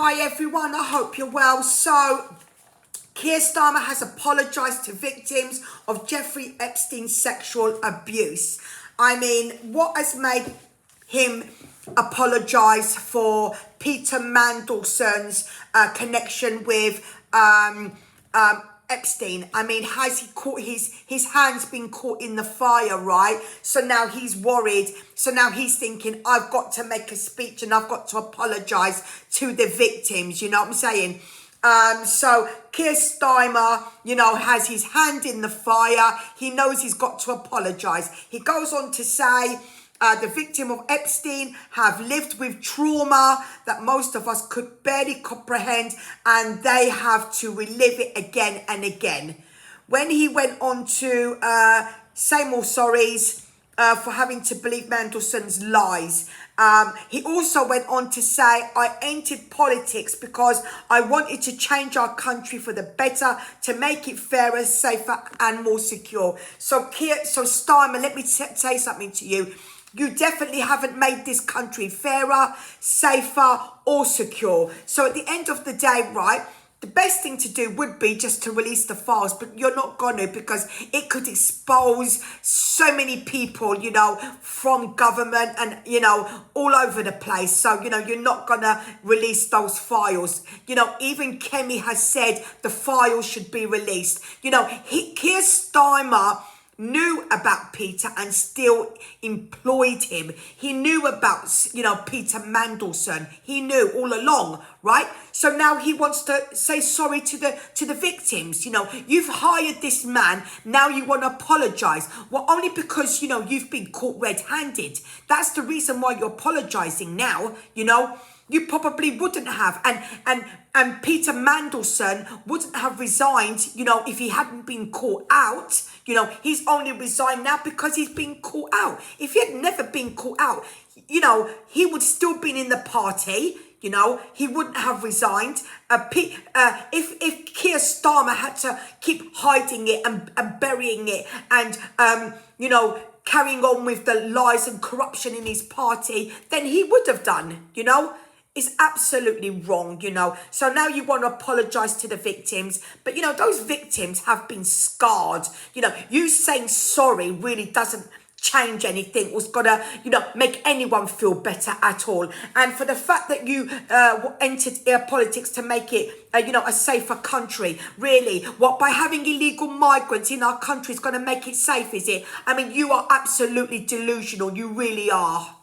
Hi everyone, I hope you're well. So, Keir Starmer has apologised to victims of Jeffrey Epstein's sexual abuse. I mean, what has made him apologise for Peter Mandelson's connection with Epstein? I mean, has he caught his hands been caught in the fire, right? So now he's worried. So now he's thinking, I've got to make a speech and I've got to apologise to the victims. You know what I'm saying? So Keir Starmer, has his hand in the fire. He knows he's got to apologise. He goes on to say, the victim of Epstein have lived with trauma that most of us could barely comprehend, and they have to relive it again and again. When he went on to say more sorries for having to believe Mandelson's lies. He also went on to say, I entered politics because I wanted to change our country for the better, to make it fairer, safer and more secure. So Starmer, let me say something to you. You definitely haven't made this country fairer, safer or secure. So at the end of the day, right, the best thing to do would be just to release the files, but you're not going to, because it could expose so many people, from government and, all over the place. So, you're not going to release those files. Even Kemi has said the files should be released. Keir Starmer knew about Peter and still employed him. He knew about, Peter Mandelson. He knew all along, right? So now he wants to say sorry to the victims. You've hired this man. Now you want to apologise. Well, only because, you've been caught red-handed. That's the reason why you're apologising now, You probably wouldn't have. And Peter Mandelson wouldn't have resigned, if he hadn't been caught out. He's only resigned now because he's been caught out. If he had never been caught out, he would still been in the party. He wouldn't have resigned. If Keir Starmer had to keep hiding it and burying it and, carrying on with the lies and corruption in his party, then he would have done, It's absolutely wrong, So now you want to apologise to the victims. But, those victims have been scarred. You saying sorry really doesn't change anything. Was gonna, make anyone feel better at all. And for the fact that you entered politics to make it, a safer country, really, what, by having illegal migrants in our country is going to make it safe, is it? I mean, you are absolutely delusional. You really are.